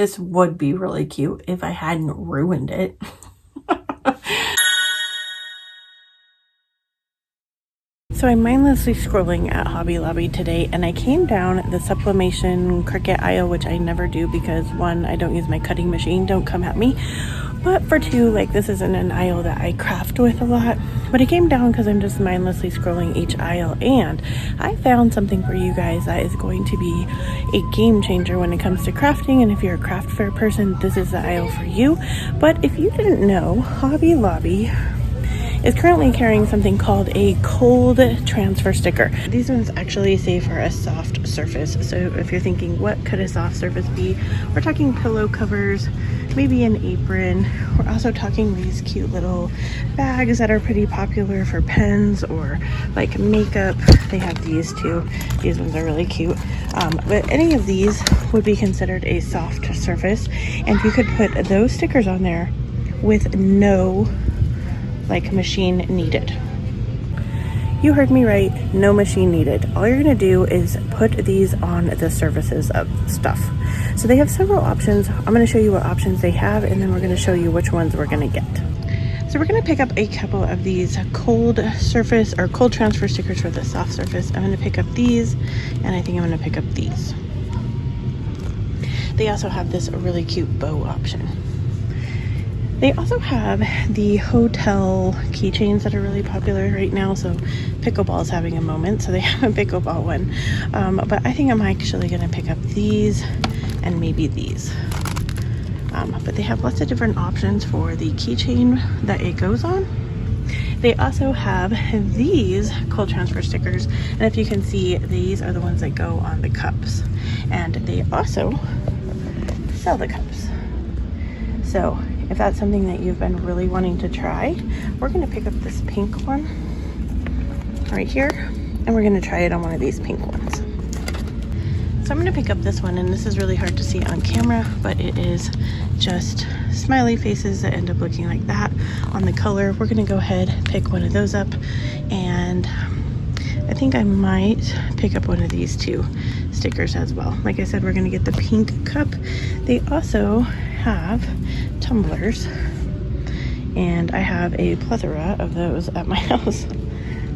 This would be really cute if I hadn't ruined it. So I'm mindlessly scrolling at Hobby Lobby today, and I came down the sublimation Cricut aisle, which I never do because one, I don't use my cutting machine, don't come at me. But for two, like, this isn't an aisle that I craft with a lot. But I came down because I'm just mindlessly scrolling each aisle, and I found something for you guys that is going to be a game changer when it comes to crafting. And if you're a craft fair person, this is the aisle for you. But if you didn't know, Hobby Lobby is currently carrying something called a cold transfer sticker. These ones actually say for a soft surface. So if you're thinking, what could a soft surface be? We're talking pillow covers, maybe an apron. We're also talking these cute little bags that are pretty popular for pens or like makeup. They have these too. These ones are really cute. But any of these would be considered a soft surface. And you could put those stickers on there with no machine needed. You heard me right, no machine needed. All you're gonna do is put these on the surfaces of stuff. So they have several options. I'm gonna show you what options they have, and then we're gonna show you which ones we're gonna get. So we're gonna pick up a couple of these cold surface or cold transfer stickers for the soft surface. I'm gonna pick up these, and I think I'm gonna pick up these. They also have this really cute bow option. They also have the hotel keychains that are really popular right now. So pickleball is having a moment, so they have a pickleball one. But I think I'm actually going to pick up these and maybe these. But they have lots of different options for the keychain that it goes on. They also have these cold transfer stickers, and if you can see, these are the ones that go on the cups. And they also sell the cups. So if that's something that you've been really wanting to try, we're going to pick up this pink one right here, and we're going to try it on one of these pink ones. So I'm going to pick up this one, and this is really hard to see on camera, but it is just smiley faces that end up looking like that on the color. We're going to go ahead, pick one of those up, and I think I might pick up one of these two stickers as well. Like I said, we're going to get the pink cup. They also have tumblers, and I have a plethora of those at my house,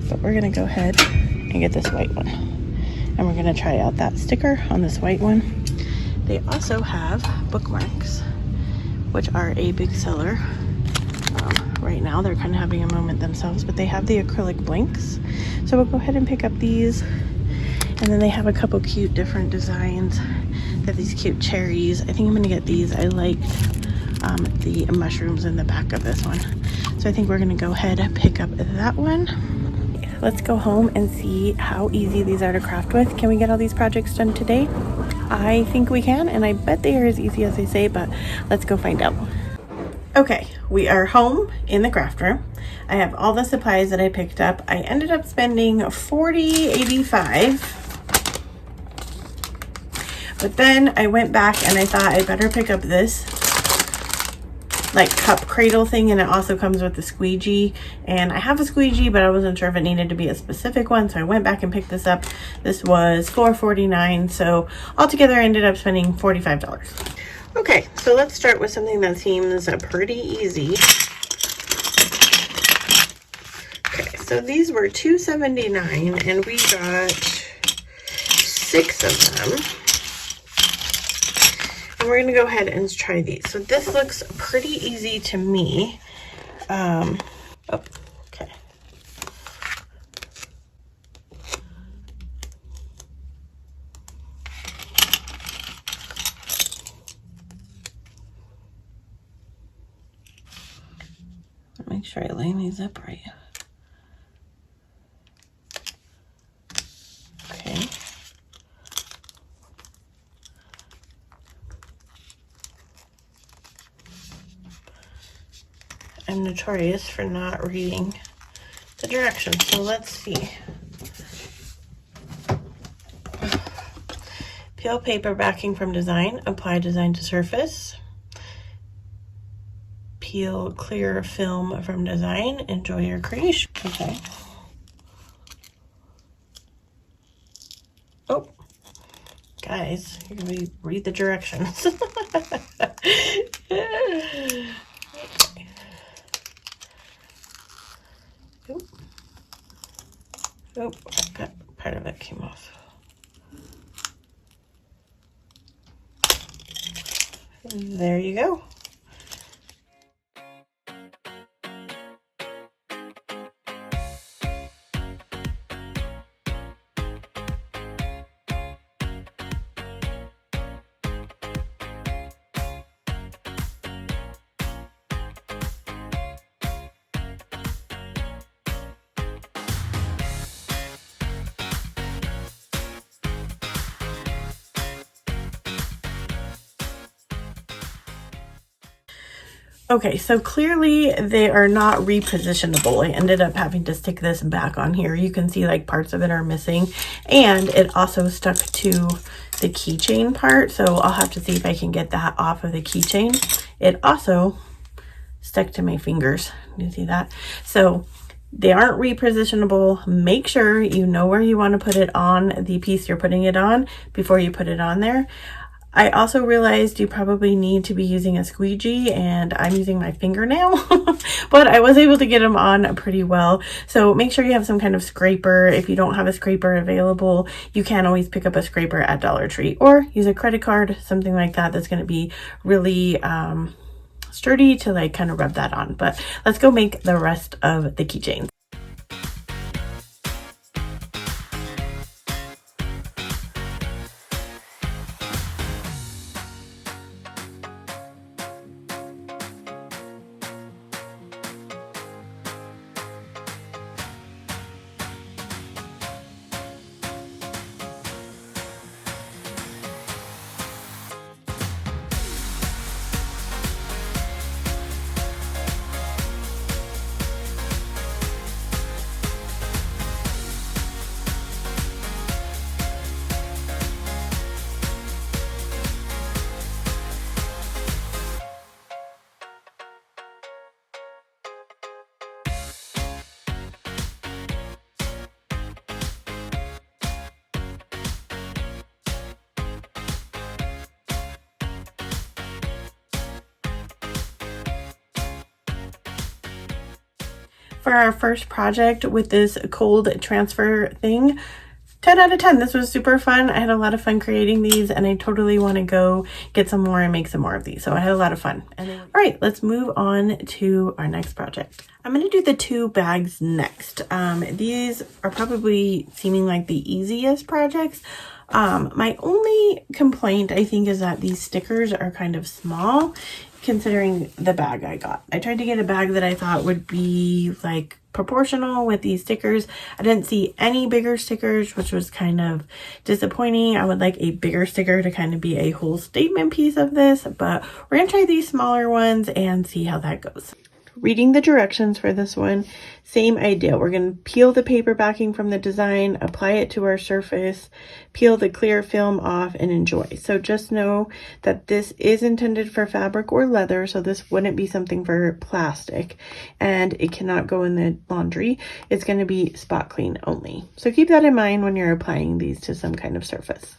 but we're going to go ahead and get this white one, and we're going to try out that sticker on this white one. They also have bookmarks, which are a big seller right now. They're kind of having a moment themselves, but they have the acrylic blanks, so we'll go ahead and pick up these. And then they have a couple cute different designs. They have these cute cherries. I think I'm gonna get these. I liked the mushrooms in the back of this one, so I think we're gonna go ahead and pick up that one. Let's go home and see how easy these are to craft with. Can we get all these projects done today? I think we can, and I bet they are as easy as they say, but let's go find out. Okay, we are home in the craft room. I have all the supplies that I picked up. I ended up spending $40.85. But then I went back and I thought I better pick up this like cup cradle thing, and it also comes with the squeegee. And I have a squeegee, but I wasn't sure if it needed to be a specific one, so I went back and picked this up. This was $4.49, so altogether I ended up spending $45. Okay, so let's start with something that seems pretty easy. Okay, so these were $2.79, and we got 6 of them. And we're gonna go ahead and try these. So this looks pretty easy to me. Okay. Make sure I line these up right. Okay. I'm notorious for not reading the directions, so let's see. Peel paper backing from design, apply design to surface. Peel clear film from design, enjoy your creation. Okay. Guys, you're gonna read the directions. Oop. Oh, part of it came off. There you go. Okay, so clearly they are not repositionable. I ended up having to stick this back on here. You can see like parts of it are missing, and it also stuck to the keychain part. So I'll have to see if I can get that off of the keychain. It also stuck to my fingers. You see that? So they aren't repositionable. Make sure you know where you want to put it on the piece you're putting it on before you put it on there. I also realized you probably need to be using a squeegee, and I'm using my fingernail, but I was able to get them on pretty well. So make sure you have some kind of scraper. If you don't have a scraper available, you can always pick up a scraper at Dollar Tree or use a credit card, something like that. That's going to be really sturdy to like kind of rub that on. But let's go make the rest of the keychains. For our first project with this cold transfer thing, 10 out of 10. This was super fun. I had a lot of fun creating these, and I totally want to go get some more and make some more of these. So I had a lot of fun. All right, let's move on to our next project. I'm going to do the 2 bags next. These are probably seeming like the easiest projects. My only complaint, I think, is that these stickers are kind of small considering the bag I got. I tried to get a bag that I thought would be like proportional with these stickers. I didn't see any bigger stickers, which was kind of disappointing. I would like a bigger sticker to kind of be a whole statement piece of this, but we're gonna try these smaller ones and see how that goes. Reading the directions for this one, same idea. We're going to peel the paper backing from the design, apply it to our surface, peel the clear film off, and enjoy. So just know that this is intended for fabric or leather, so this wouldn't be something for plastic, and it cannot go in the laundry. It's going to be spot clean only. So keep that in mind when you're applying these to some kind of surface.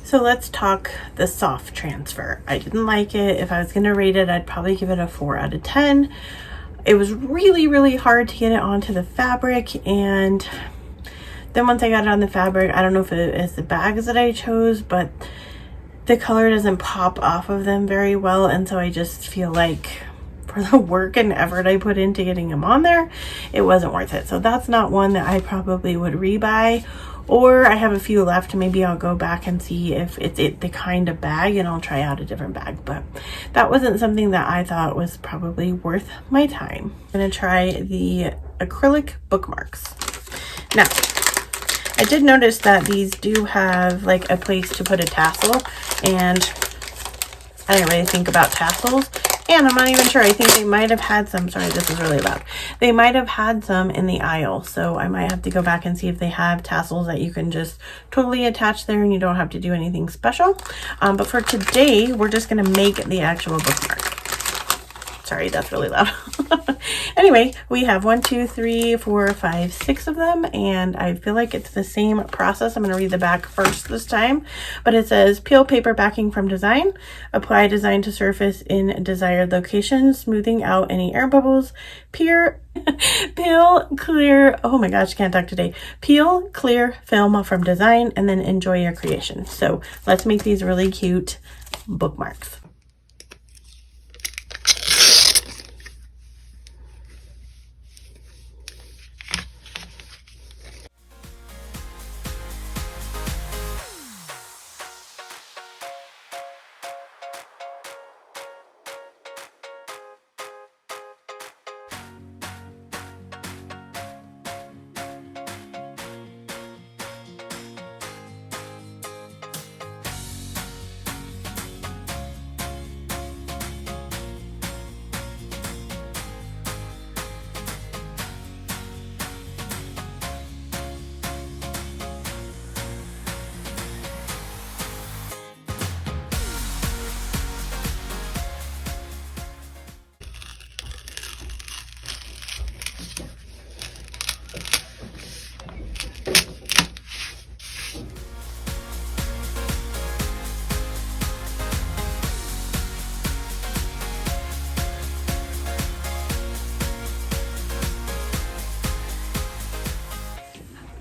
So let's talk the soft transfer. I didn't like it. If I was gonna rate it, I'd probably give it a 4 out of 10. It was really, really hard to get it onto the fabric, and then once I got it on the fabric, I don't know if it is the bags that I chose, but the color doesn't pop off of them very well, and so I just feel like for the work and effort I put into getting them on there, it wasn't worth it. So that's not one that I probably would rebuy. Or I have a few left. Maybe I'll go back and see if it's the kind of bag, and I'll try out a different bag. But that wasn't something that I thought was probably worth my time. I'm gonna try the acrylic bookmarks. Now, I did notice that these do have like a place to put a tassel, and I didn't really think about tassels. And I'm not even sure. I think they might have had some. Sorry, this is really loud. They might have had some in the aisle. So I might have to go back and see if they have tassels that you can just totally attach there and you don't have to do anything special. But for today, we're just going to make the actual bookmark. Sorry, that's really loud. Anyway, we have 1, 2, 3, 4, 5, 6 of them, and I feel like it's the same process. I'm going to read the back first this time, but it says peel paper backing from design, apply design to surface in desired locations, smoothing out any air bubbles, peel clear, oh my gosh, can't talk today, peel clear film from design, and then enjoy your creation. So let's make these really cute bookmarks.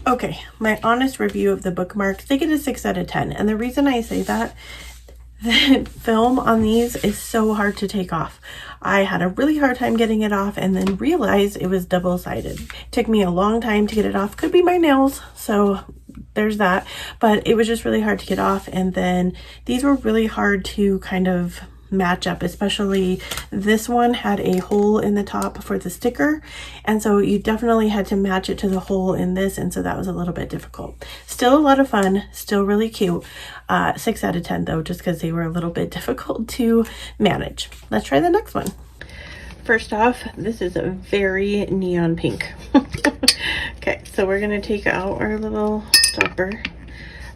Okay, my honest review of the bookmarks, they get a 6 out of 10. And the reason I say that, the film on these is so hard to take off. I had a really hard time getting it off and then realized it was double-sided. It took me a long time to get it off. Could be my nails, so there's that. But it was just really hard to get off. And then these were really hard to kind of match up, especially this one had a hole in the top for the sticker, and so you definitely had to match it to the hole in this, and so that was a little bit difficult. Still a lot of fun, still really cute. 6 out of 10 though, just because they were a little bit difficult to manage. Let's try the next one. First off, this is a very neon pink. Okay, so we're gonna take out our little stopper.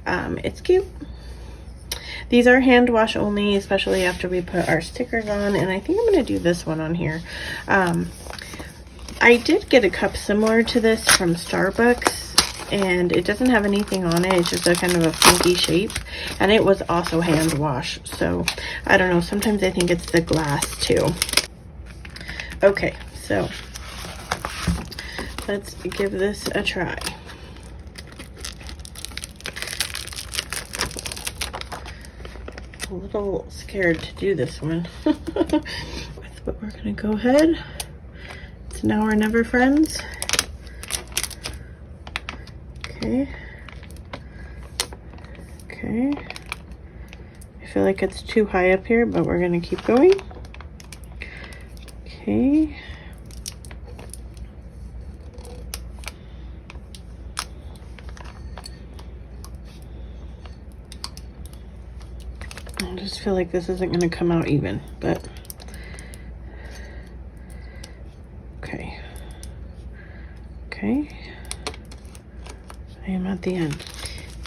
It's cute. These are hand wash only, especially after we put our stickers on, and I think I'm going to do this one on here. I did get a cup similar to this from Starbucks, and it doesn't have anything on it. It's just a kind of a funky shape, and it was also hand wash. So I don't know, sometimes I think it's the glass too. Okay, so let's give this a try. A little scared to do this one. But we're gonna go ahead. It's now or never, friends. Okay. Okay. I feel like it's too high up here, but we're gonna keep going. Okay. I just feel like this isn't going to come out even, but okay. Okay. I am at the end.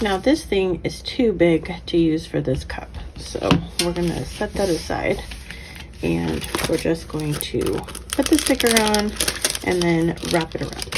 Now this thing is too big to use for this cup, so we're going to set that aside, and we're just going to put the sticker on and then wrap it around.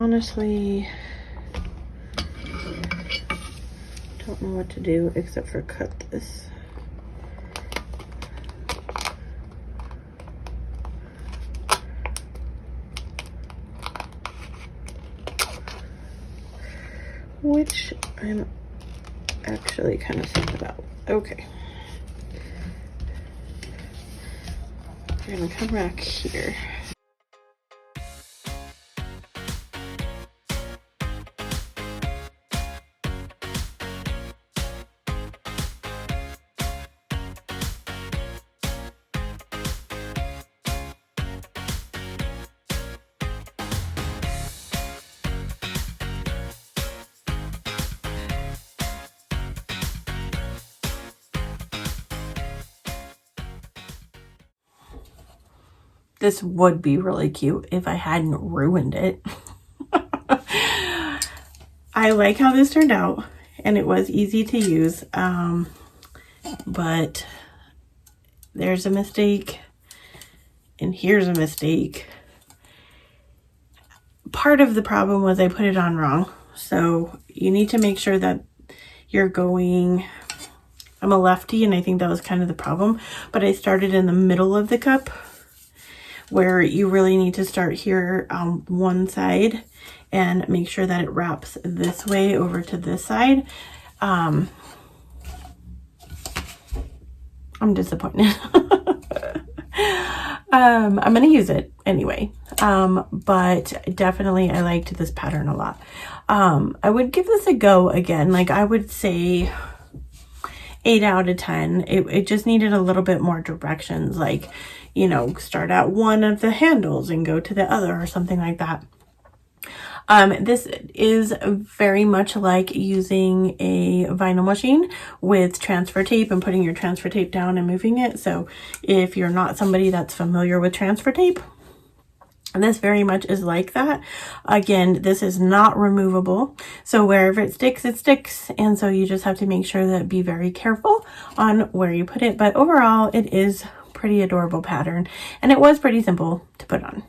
Honestly, don't know what to do except for cut this. Which I'm actually kind of sad about. Okay. We're gonna come back here. This would be really cute if I hadn't ruined it. I like how this turned out, and it was easy to use, but there's a mistake, and here's a mistake. Part of the problem was I put it on wrong, so you need to make sure that you're going... I'm a lefty, and I think that was kind of the problem, but I started in the middle of the cup, where you really need to start here on one side and make sure that it wraps this way over to this side. I'm disappointed. I'm gonna use it anyway, but definitely I liked this pattern a lot. I would give this a go again. Like, I would say 8 out of 10. It just needed a little bit more directions, like, you know, start at one of the handles and go to the other or something like that. This is very much like using a vinyl machine with transfer tape and putting your transfer tape down and moving it. So if you're not somebody that's familiar with transfer tape, this very much is like that. Again, this is not removable, so wherever it sticks, and so you just have to make sure that be very careful on where you put it. But overall, it is pretty adorable pattern, and it was pretty simple to put on.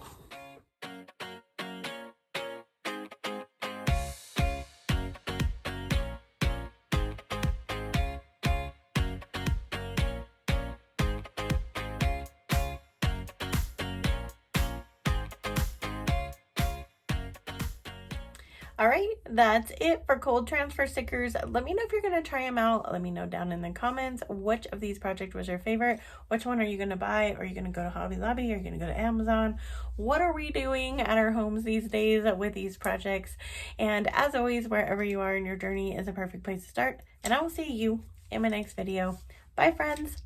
All right, that's it for cold transfer stickers. Let me know if you're going to try them out. Let me know down in the comments which of these projects was your favorite. Which one are you going to buy? Are you going to go to Hobby Lobby? Are you going to go to Amazon? What are we doing at our homes these days with these projects? And as always, wherever you are in your journey is a perfect place to start. And I will see you in my next video. Bye, friends.